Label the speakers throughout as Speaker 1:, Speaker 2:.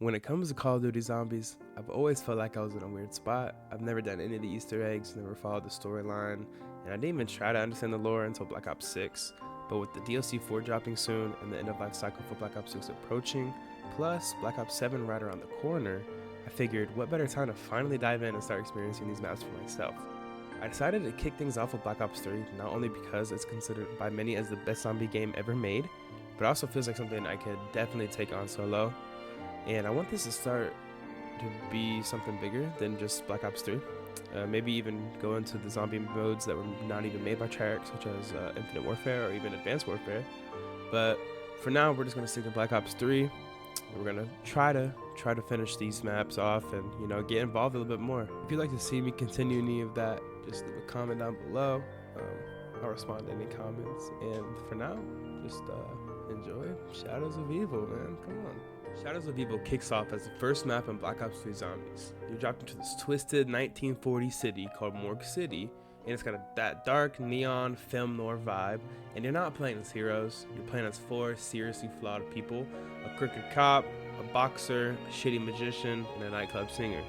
Speaker 1: When it comes to Call of Duty Zombies, I've always felt like I was in a weird spot. I've never done any of the Easter eggs, never followed the storyline, and I didn't even try to understand the lore until Black Ops 6. But with the DLC 4 dropping soon and the end of life cycle for Black Ops 6 approaching, plus Black Ops 7 right around the corner, I figured what better time to finally dive in and start experiencing these maps for myself. I decided to kick things off with Black Ops 3, not only because it's considered by many as the best zombie game ever made, but also feels like something I could definitely take on solo. And I want this to start to be something bigger than just Black Ops 3. Maybe even go into the zombie modes that were not even made by Treyarch, such as Infinite Warfare or even Advanced Warfare. But for now, we're just going to stick to Black Ops 3. We're going to try to finish these maps off and, get involved a little bit more. If you'd like to see me continue any of that, just leave a comment down below. I'll respond to any comments. And for now, just enjoy Shadows of Evil, man. Come on. Shadows of Evil kicks off as the first map in Black Ops 3 Zombies. You're dropped into this twisted 1940s city called Morgue City, and it's got that dark neon film noir vibe, and you're not playing as heroes, you're playing as four seriously flawed people: a crooked cop, a boxer, a shitty magician, and a nightclub singer.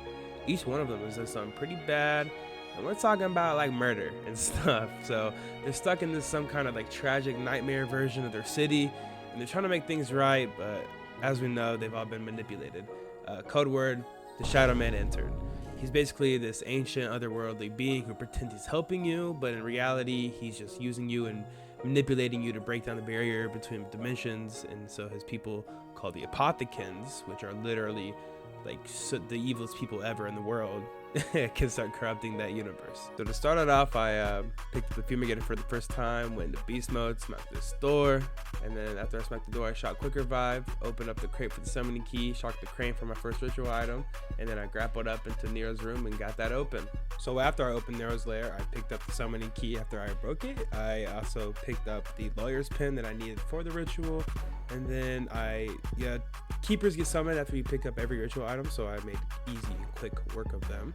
Speaker 1: Each one of them has done something pretty bad, and we're talking about like murder and stuff. So they're stuck in this some kind of like tragic nightmare version of their city, and they're trying to make things right, but as we know, they've all been manipulated. Code word, the Shadow Man entered. He's basically this ancient otherworldly being who pretends he's helping you, but in reality, he's just using you and manipulating you to break down the barrier between dimensions. And so his people, called the Apothicans, which are literally like the evilest people ever in the world, can start corrupting that universe. So to start it off, I picked up the Fumigator for the first time, went into beast mode, smacked this door, and then after I smacked the door, I shot Quick Revive, opened up the crate for the summoning key, shocked the crane for my first ritual item, and then I grappled up into Nero's room and got that open. So after I opened Nero's lair, I picked up the summoning key after I broke it. I also picked up the lawyer's pin that I needed for the ritual, and then keepers get summoned after you pick up every ritual item, so I made easy and quick work of them.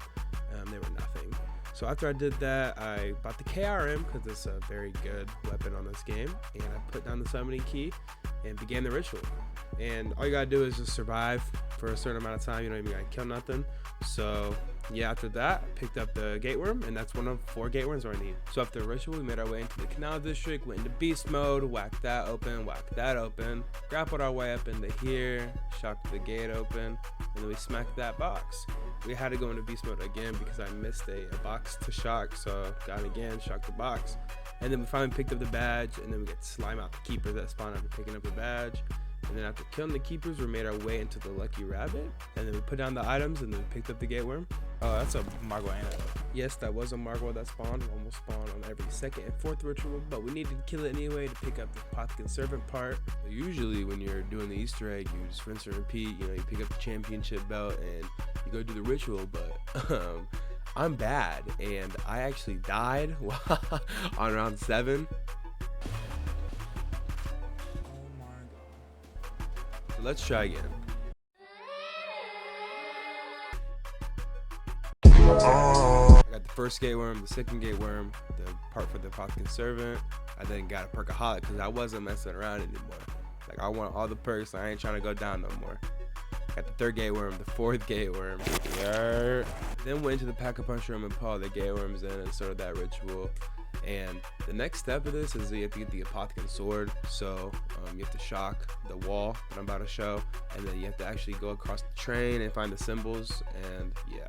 Speaker 1: They were nothing. So after I did that, I bought the KRM because it's a very good weapon on this game, and I put down the summoning key and began the ritual. And all you gotta do is just survive for a certain amount of time. You don't even gotta kill nothing. So yeah, after that, I picked up the Gateworm, and that's one of 4 Gateworms I need. So after the ritual, we made our way into the Canal District, went into beast mode, whacked that open, grappled our way up into here, shocked the gate open, and then we smacked that box. We had to go into beast mode again because I missed a box to shock, so got it again, shocked the box. And then we finally picked up the badge, and then we get slime out the keepers that spawn after picking up the badge. And then after killing the keepers, we made our way into the Lucky Rabbit, and then we put down the items, and then we picked up the Gateworm.
Speaker 2: Oh, that's a Margwa, ain't it?
Speaker 1: Yes, that was a Margwa that spawned. We almost spawned on every second and fourth ritual, but we needed to kill it anyway to pick up the Apothicon Servant part. Usually when you're doing the Easter egg, you just rinse and repeat. You pick up the championship belt and you go do the ritual, but I'm bad, and I actually died on round 7. So let's try again. I got the first Gateworm, the second Gateworm, the part for the Apothicon Servant. I then got a Perkaholic because I wasn't messing around anymore. Like, I want all the perks, I ain't trying to go down no more. Got the third Gateworm, the fourth Gateworm. Then went into the Pack-a-Punch room and put all the Gateworms in and started that ritual. And the next step of this is you have to get the Apothicon Sword. So you have to shock the wall that I'm about to show, and then you have to actually go across the train and find the symbols, and yeah.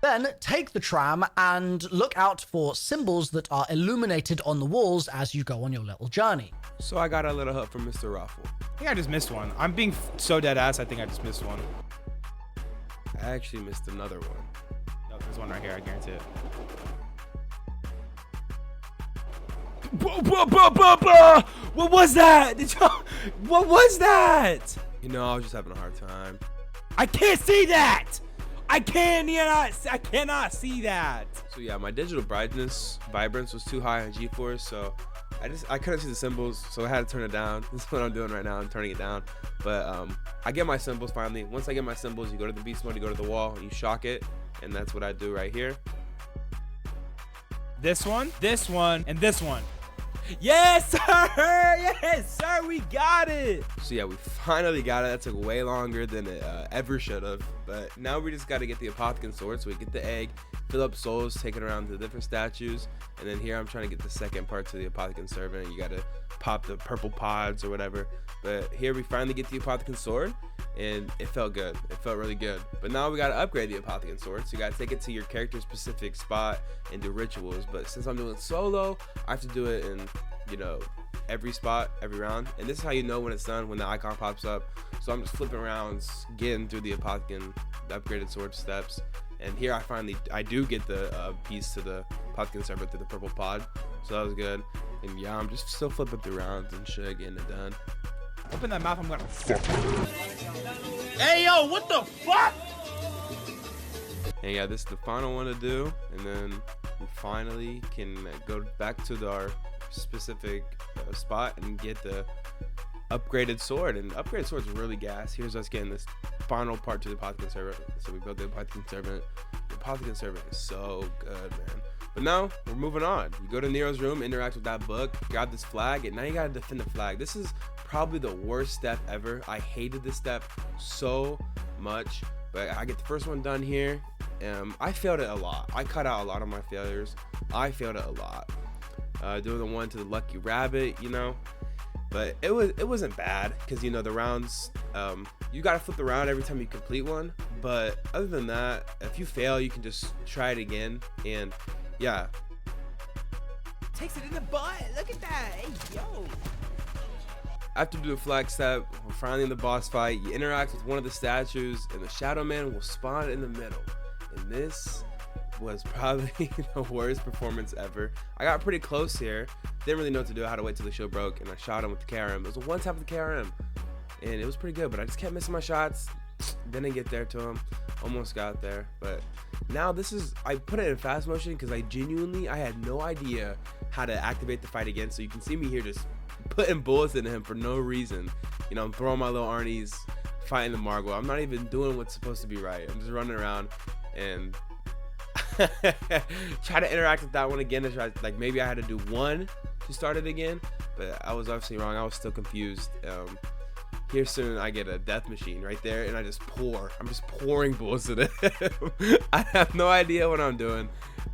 Speaker 3: Then take the tram and look out for symbols that are illuminated on the walls as you go on your little journey.
Speaker 1: So I got a little help from Mr. Raffle.
Speaker 2: I think I just missed one. I'm being so dead ass, I think I just missed one.
Speaker 1: I actually missed another one.
Speaker 2: No, there's one right here, I guarantee it. What was that? What was that?
Speaker 1: I was just having a hard time.
Speaker 2: I can't see that. I cannot see that.
Speaker 1: So yeah, my digital brightness vibrance was too high on GeForce, so I couldn't see the symbols, so I had to turn it down. This is what I'm doing right now. I'm turning it down. But I get my symbols finally. Once I get my symbols, you go to the beast mode, you go to the wall, and you shock it, and that's what I do right here.
Speaker 2: This one, and this one. Yes, sir. Yes, sir. We got it.
Speaker 1: So yeah, we finally got it. That took way longer than it ever should have. But now we just got to get the Apothicon Sword. So we get the egg, fill up souls, take it around to the different statues. And then here I'm trying to get the second part to the Apothicon Servant. You got to pop the purple pods or whatever. But here we finally get the Apothicon Sword. And it felt good. It felt really good. But now we got to upgrade the Apothicon Sword. So you got to take it to your character specific spot and do rituals. But since I'm doing solo, I have to do it in, you know, every spot, every round. And this is how you know when it's done, when the icon pops up. So I'm just flipping around, getting through the Apothicon, the upgraded sword steps. And here I do get the piece to the Apothicon Servant through the purple pod. So that was good. And yeah, I'm just still flipping through rounds and shit, getting it done.
Speaker 2: Open that mouth. I'm gonna fuck.
Speaker 4: Hey, yo, what the fuck?
Speaker 1: And yeah, this is the final one to do. And then we finally can go back to our specific spot and get the upgraded sword. And the upgraded sword's really gas. Here's us getting this final part to the Apothicon Servant. So we built the Apothicon Servant. The Apothicon Servant is so good, man. But now we're moving on. You go to Nero's room, interact with that book, grab this flag, and now you gotta defend the flag. This is probably the worst step ever. I hated this step so much, but I get the first one done here. I failed it a lot. I cut out a lot of my failures. I failed it a lot. Doing the one to the lucky rabbit, you know, but it wasn't bad because, you know, the rounds, you gotta flip the round every time you complete one. But other than that, if you fail, you can just try it again. And yeah,
Speaker 2: Takes it in the butt. Look at that. Hey, yo.
Speaker 1: after you do the flag step, we're finally in the boss fight. You interact with one of the statues, and the Shadow Man will spawn in the middle. And this was probably the worst performance ever. I got pretty close here. Didn't really know what to do. I had to wait till the shield broke, and I shot him with the KRM. It was a one tap with the KRM, and it was pretty good. But I just kept missing my shots. Didn't get there to him. Almost got there. But now this is, I put it in fast motion because I had no idea how to activate the fight again. So you can see me here just putting bullets into him for no reason. You know, I'm throwing my little Arnie's, fighting the Margwa. I'm not even doing what's supposed to be right. I'm just running around and try to interact with that one again. To try, like, maybe I had to do one to start it again, but I was obviously wrong. I was still confused. Here soon I get a death machine right there, and I'm just pouring bullets at it. I have no idea what I'm doing,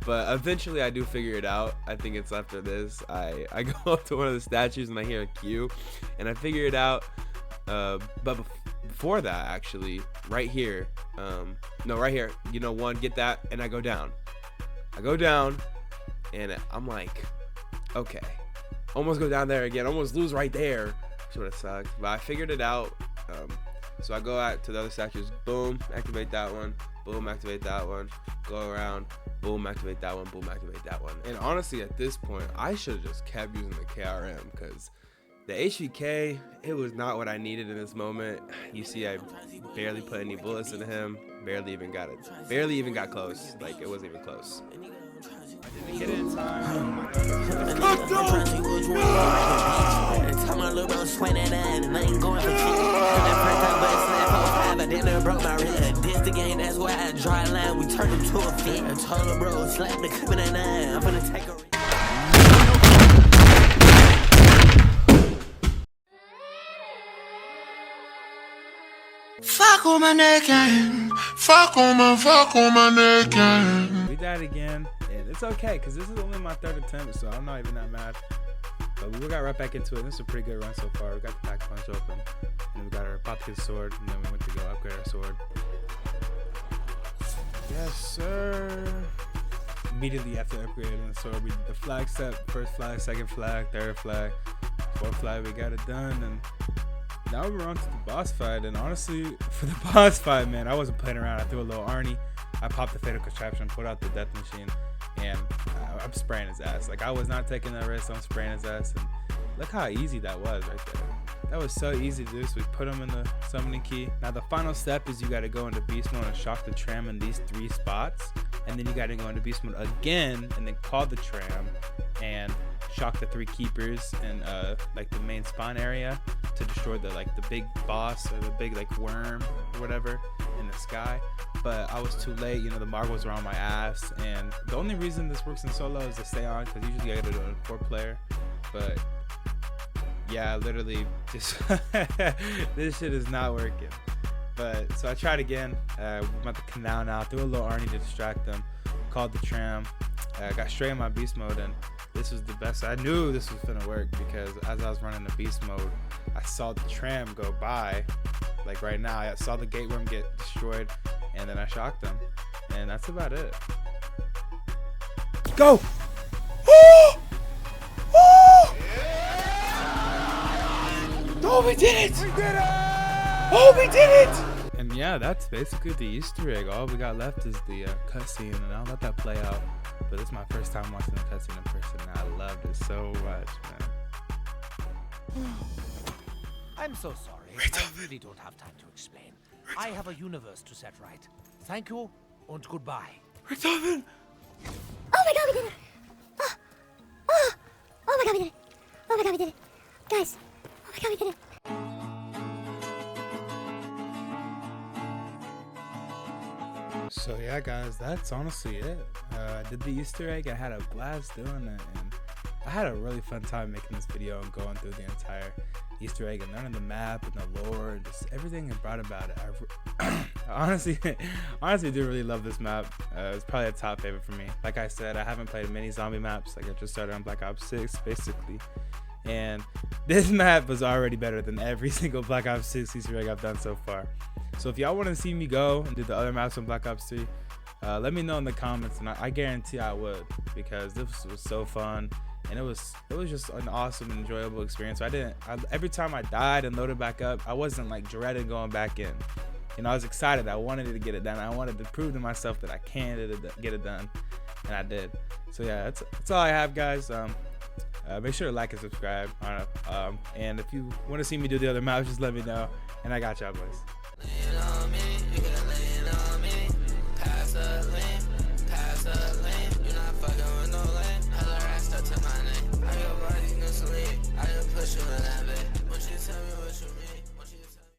Speaker 1: but eventually I do figure it out. I think it's after this. I go up to one of the statues and I hear a cue, and I figure it out. But before that, actually, right here, right here, you know, one, get that, and I go down, and I'm like, okay, almost go down there again, almost lose right there. Would have sucked, but I figured it out. So I go out to the other statues, boom, activate that one, boom, activate that one, go around, boom, activate that one, boom, activate that one. And honestly, at this point, I should have just kept using the KRM because the HVK, it was not what I needed in this moment. You see, I barely put any bullets into him, barely even got close. Like, it wasn't even close.
Speaker 2: Didn't get it in time.
Speaker 5: Tell my little bro swing it in and I ain't going for cheap. That first time but snap 05, I didn't broke my wrist. This the game, that's why I dry line. We turned him to a fit. I told her bro, slap the clip in that 9. I'm gonna take a
Speaker 4: Fuck on my neck and fuck on my neck and.
Speaker 2: We died again, and it's okay because this is only my third attempt, so I'm not even that mad. But we got right back into it. This is a pretty good run so far. We got the pack punch open, and then we got our Apothicon Sword, and then we went to go upgrade our sword. Yes, sir. Immediately after upgrading the sword, we did the flag step, first flag, second flag, third flag, fourth flag. We got it done, and now we're on to the boss fight. And honestly, for the boss fight, man, I wasn't playing around. I threw a little Arnie. I popped the Fatal Contraption, put out the death machine, and I'm spraying his ass. Like, I was not taking that risk. I'm spraying his ass, and look how easy that was right there. That was so easy to do. So we put him in the summoning key. Now the final step is you got to go into beast mode and shock the tram in these 3 spots, and then you got to go into beast mode again and then call the tram and shock the 3 keepers in like the main spawn area to destroy the big boss or the big worm or whatever in the sky. But I was too late, you know, the Margwas were on my ass, and the only reason this works in solo is to stay on, because usually I gotta do it in 4-player, but yeah, literally just this shit is not working. But so I tried again. I'm at the canal now. Threw a little Arnie to distract them. Called the tram. Got straight in my beast mode, and this was the best. I knew this was gonna work because as I was running the beast mode, I saw the tram go by. Like right now, I saw the gate worm get destroyed, and then I shocked them, and that's about it. Go! Oh! Oh! Oh, we did it! We did it! Oh, we did it! And yeah, that's basically the Easter egg. All we got left is the cutscene, and I'll let that play out. But this is my first time watching the cutscene in person, and I loved it so much, man.
Speaker 6: I'm so sorry. I really don't have time to explain. I have a universe to set right. Thank you and goodbye.
Speaker 7: Oh my god, we did it! Oh my god, we did it! Oh my god, we did it! Guys, oh my god, we did it!
Speaker 2: So yeah, guys, that's honestly it. I did the Easter egg. I had a blast doing it, and I had a really fun time making this video and going through the entire Easter egg and learning the map and the lore and just everything I brought about it. I honestly do really love this map. It's probably a top favorite for me. Like I said, I haven't played many zombie maps. Like I just started on Black Ops 6 basically, and this map was already better than every single Black Ops 6 Easter egg I've done so far. So if y'all want to see me go and do the other maps on Black Ops 3, let me know in the comments, and I guarantee I would, because this was so fun. And it was just an awesome and enjoyable experience. So every time I died and loaded back up, I wasn't like dreading going back in. You know, I was excited. I wanted to get it done. I wanted to prove to myself that I can get it done, and I did. So yeah, that's all I have, guys. Make sure to like and subscribe. And if you want to see me do the other maps, just let me know, and I got y'all, boys.
Speaker 5: Lean on me, you can lean on me. Pass the lane. You're not fucking with no lane. Hella racks stuck to my name. I got body, no sleep. I can push you in that bitch.